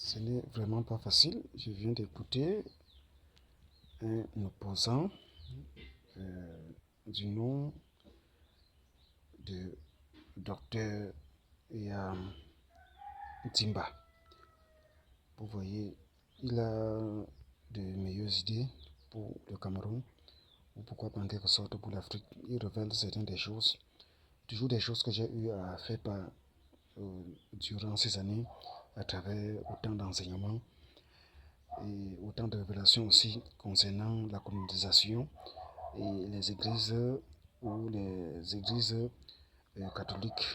Ce n'est vraiment pas facile. Je viens d'écouter un opposant du nom de Dr Yam Timba. Vous voyez, il a de meilleures idées pour le Cameroun, ou pourquoi pas en quelque sorte pour l'Afrique. Il révèle certaines des choses, toujours des choses que j'ai eu à faire part durant ces années à travers autant d'enseignements et autant de révélations aussi concernant la colonisation et les églises ou les églises catholiques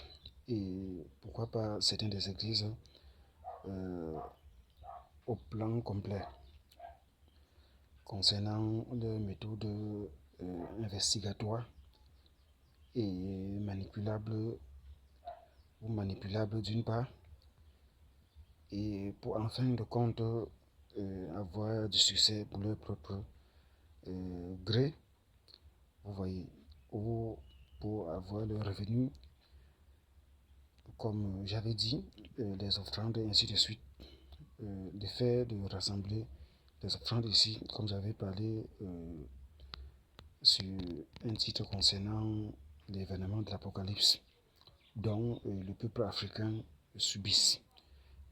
et pourquoi pas certaines des églises euh, au plan complet concernant les méthodes investigatoires et manipulables d'une part et pour en fin de compte avoir du succès pour leur propre gré, vous voyez, ou pour avoir le revenu, comme j'avais dit, les offrandes et ainsi de suite. Le fait de rassembler les offrandes ici, comme j'avais parlé sur un titre concernant l'événement de l'Apocalypse, dont le peuple africain subisse,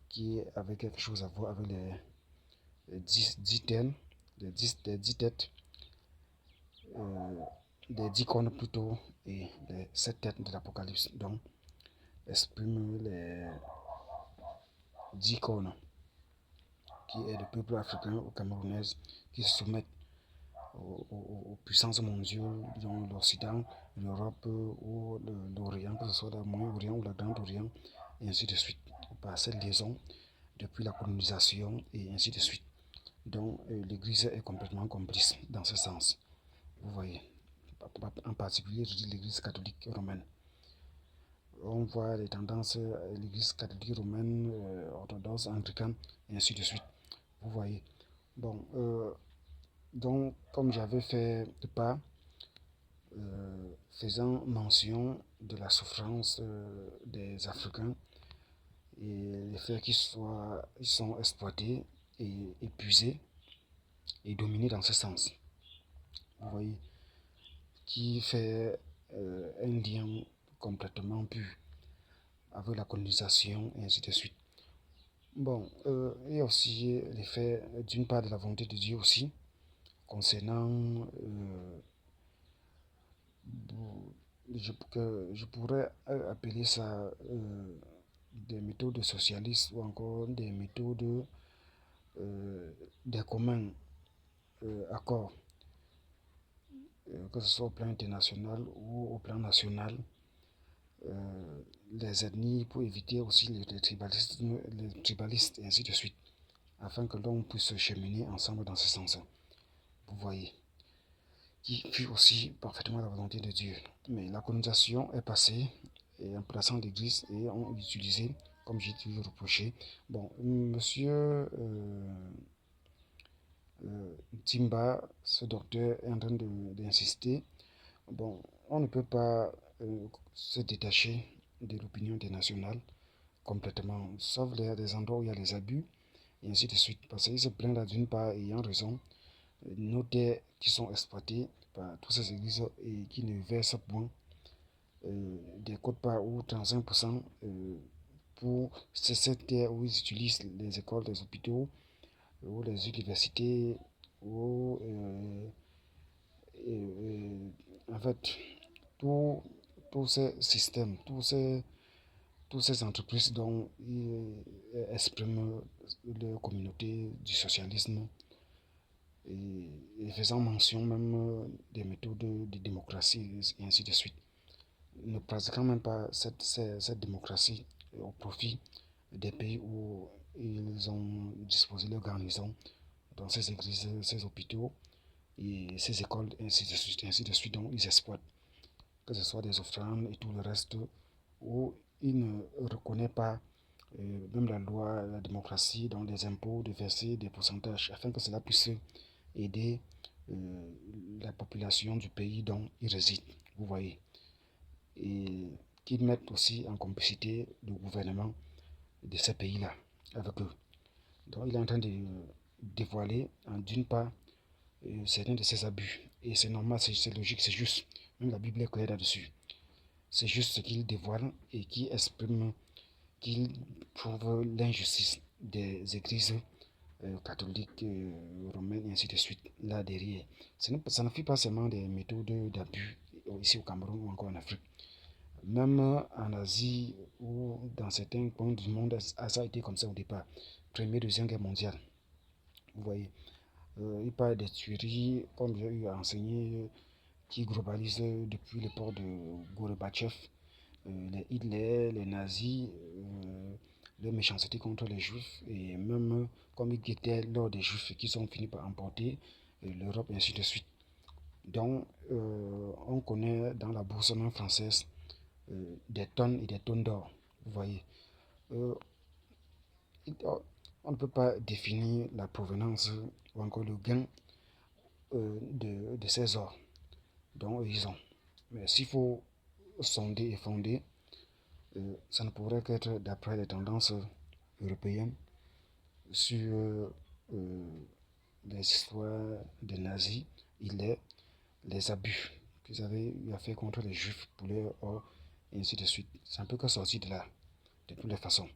qui avait quelque chose à voir avec les 10 thèmes, les 10 têtes, les 10 cornes plutôt, et les 7 têtes de l'Apocalypse, donc exprime les 10 cornes, qui est le peuple africain ou camerounais qui se soumettent aux puissances mondiales, dont l'Occident, l'Europe ou l'Orient, que ce soit le Moyen-Orient ou le Grand Orient, et ainsi de suite, par cette liaison depuis la colonisation et ainsi de suite. Donc l'Église est complètement complice dans ce sens. Vous voyez, en particulier, je dis l'Église catholique romaine. On voit les tendances de l'Église catholique romaine, orthodoxe, anglicane, et ainsi de suite. Vous voyez. Bon, donc, comme j'avais fait part, faisant mention de la souffrance des Africains et le fait qu'ils sont exploités et épuisés et dominés dans ce sens. Vous voyez, qui fait un lien complètement pur avec la colonisation et ainsi de suite. Bon, et aussi l'effet d'une part de la volonté de Dieu aussi, concernant, je pourrais appeler ça des méthodes socialistes ou encore des méthodes des communs accords, que ce soit au plan international ou au plan national, les ethnies pour éviter aussi les tribalistes et ainsi de suite, afin que l'on puisse cheminer ensemble dans ce sens. Vous voyez, qui fut aussi parfaitement la volonté de Dieu. Mais la colonisation est passée et en plaçant l'église et ont utilisé, comme j'ai toujours reproché. Bon, monsieur Timba, ce docteur est en train d'insister. Bon, on ne peut pas se détacher de l'opinion internationale complètement, sauf des endroits où il y a des abus, et ainsi de suite. Parce qu'il se plaint là d'une part, ayant raison, nos terres qui sont exploitées par toutes ces églises et qui ne versent point des quotes-parts ou 35% pour cette terre où ils utilisent les écoles, les hôpitaux, ou les universités, ou en fait, tous ces systèmes, toutes ces entreprises dont ils expriment leur communauté du socialisme et faisant mention même des méthodes de démocratie et ainsi de suite, ne pratiquant même pas cette démocratie au profit des pays où ils ont disposé leur garnison, dans ces églises, ces hôpitaux et ces écoles, ainsi de suite, dont ils exploitent, que ce soit des offrandes et tout le reste, où ils ne reconnaissent pas même la loi, la démocratie, dans les impôts, de verser des pourcentages, afin que cela puisse aider la population du pays dont ils résident, vous voyez. Et qu'ils mettent aussi en complicité le gouvernement de ces pays-là avec eux. Donc il est en train de dévoiler, d'une part, certains de ses abus. Et c'est normal, c'est logique, c'est juste. Même la Bible est claire là-dessus. C'est juste ce qu'il dévoile et qui exprime, qu'il prouve l'injustice des églises catholiques, romaines et ainsi de suite, là derrière. Ça ne fait pas seulement des méthodes d'abus ici au Cameroun ou encore en Afrique. Même en Asie ou dans certains coins du monde, ça a été comme ça au départ. Première, Deuxième Guerre mondiale. Vous voyez, il parle des tueries, comme j'ai eu à enseigner, qui globalisent depuis l'époque de Gorbatchev, les Hitler, les nazis, leur méchanceté contre les juifs, et même comme ils guettaient lors des juifs qui sont finis par emporter l'Europe, et ainsi de suite. Donc, on connaît dans la bourse même française des tonnes et des tonnes d'or. Vous voyez, euh, on ne peut pas définir la provenance ou encore le gain de ces ors dont ils ont. Mais s'il faut sonder et fonder, ça ne pourrait qu'être d'après les tendances européennes sur les histoires des nazis, les abus qu'ils avaient eu à faire contre les juifs pour leur or, et ainsi de suite. C'est un peu que sorti de là, de toutes les façons.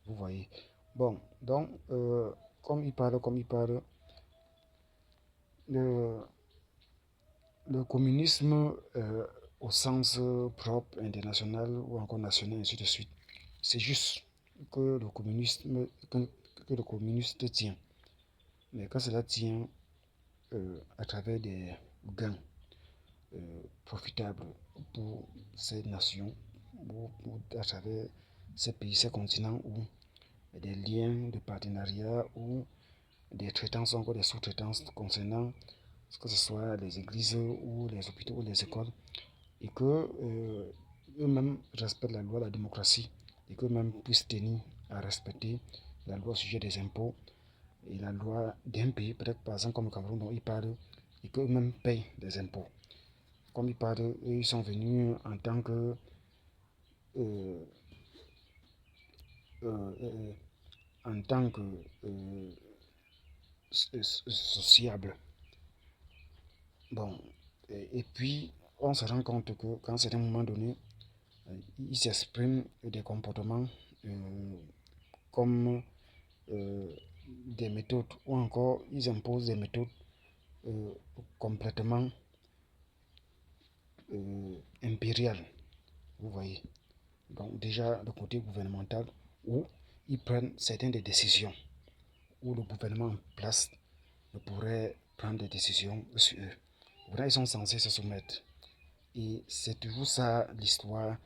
Vous voyez. Bon, donc, comme il parle, le, le communisme au sens propre, international ou encore national, ainsi de suite, c'est juste que que le communiste tient. Mais quand cela tient à travers des gains profitables pour ces nations, à travers ces pays, ces continents, ou des liens de partenariat ou des traitances, encore des sous-traitances concernant que ce soit les églises ou les hôpitaux ou les écoles, et que eux-mêmes respectent la loi, la démocratie, et qu'eux-mêmes puissent tenir à respecter la loi au sujet des impôts et la loi d'un pays, peut-être par exemple comme le Cameroun dont ils parlent, et qu'eux-mêmes payent des impôts. Comme ils parlent, eux, ils sont venus en tant que euh, euh, euh, en tant que sociable. Bon, et puis on se rend compte que qu'à un certain moment donné, ils s'expriment des comportements comme des méthodes, ou encore ils imposent des méthodes euh, complètement impériales. Vous voyez. Donc déjà le côté gouvernemental, où ils prennent certaines des décisions, où le gouvernement en place ne pourrait prendre des décisions sur eux. Voilà, ils sont censés se soumettre. Et c'est toujours ça l'histoire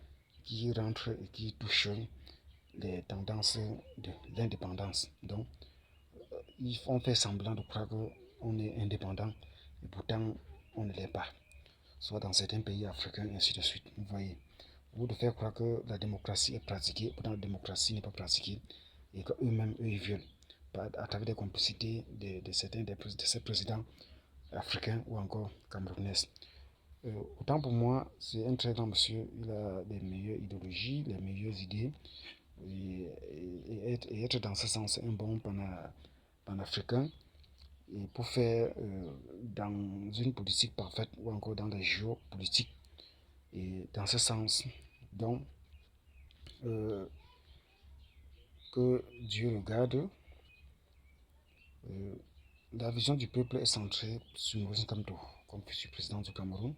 qui rentre et qui touche les tendances de l'indépendance. Donc, ils font faire semblant de croire qu'on est indépendant, et pourtant on ne l'est pas. Soit dans certains pays africains, et ainsi de suite. Vous voyez. Vous de faire croire que la démocratie est pratiquée, pourtant la démocratie n'est pas pratiquée, et qu'eux-mêmes, eux, ils violent, à travers des complicités de certains de ces présidents africains ou encore camerounais. Autant pour moi, c'est un très grand monsieur, il a les meilleures idéologies, les meilleures idées, et être dans ce sens un bon panafricain, et pour faire dans une politique parfaite ou encore dans la géopolitique, et dans ce sens, donc, euh, que Dieu le garde, euh, la vision du peuple est centrée sur Maurice Kamto comme futur président du Cameroun.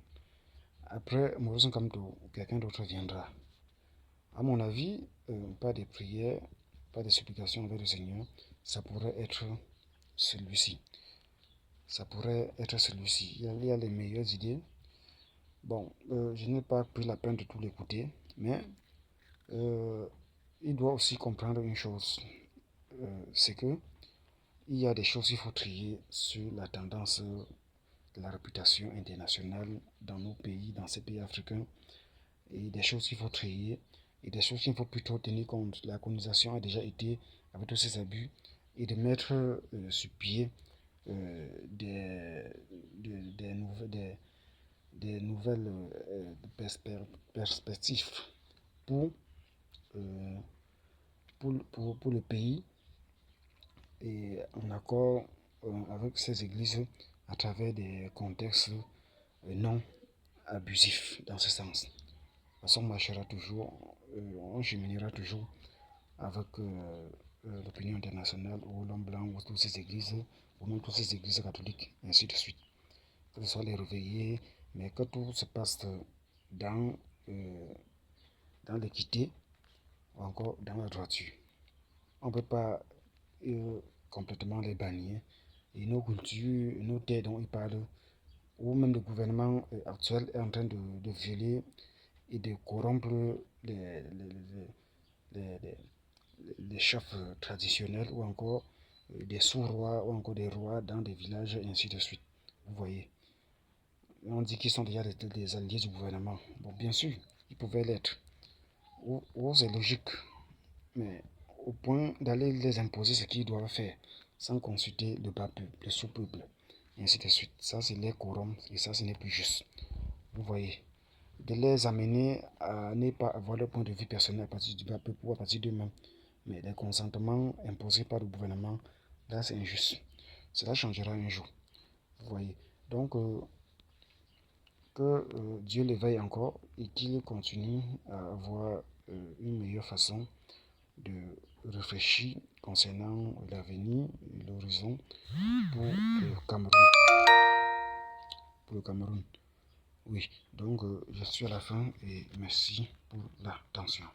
Après Maurice Kamto, quelqu'un d'autre viendra. À mon avis, pas des prières, pas des supplications envers le Seigneur, ça pourrait être celui-ci. Ça pourrait être celui-ci. Il y a les meilleures idées. Bon, je n'ai pas pris la peine de tout l'écouter, mais il doit aussi comprendre une chose, c'est que il y a des choses qu'il faut trier sur la tendance de la réputation internationale dans nos pays, dans ces pays africains, et des choses qu'il faut trier, et des choses qu'il faut plutôt tenir compte. La colonisation a déjà été, avec tous ses abus, et de mettre sur pied des, des nouvelles perspectives pour, euh, pour le pays, et en accord avec ces églises à travers des contextes non abusifs dans ce sens. Parce qu'on marchera toujours, on cheminera toujours avec l'opinion internationale ou l'homme blanc ou toutes ces églises, ou même toutes ces églises catholiques, et ainsi de suite. Que ce soit les réveillés, mais que tout se passe dans, euh, dans l'équité ou encore dans la droiture. On ne peut pas complètement les bannir. Et nos cultures, nos terres dont ils parlent, ou même le gouvernement actuel est en train de violer et de corrompre les, les, les chefs traditionnels ou encore des sous-rois ou encore des rois dans des villages et ainsi de suite. Vous voyez. On dit qu'ils sont déjà des alliés du gouvernement. Bon, bien sûr, ils pouvaient l'être. Ou c'est logique. Mais au point d'aller les imposer ce qu'ils doivent faire sans consulter le bas peuple, le sous-peuple, et ainsi de suite. Ça, c'est les corrompre et ça, ce n'est plus juste. Vous voyez. De les amener à ne pas avoir leur point de vue personnel à partir du bas peuple ou à partir d'eux-mêmes. Mais les consentements imposés par le gouvernement, là, c'est injuste. Cela changera un jour. Vous voyez. Donc, que Dieu l'éveille encore et qu'il continue à avoir une meilleure façon de réfléchir concernant l'avenir et l'horizon pour le Cameroun. Pour le Cameroun. Oui, donc je suis à la fin et merci pour l'attention.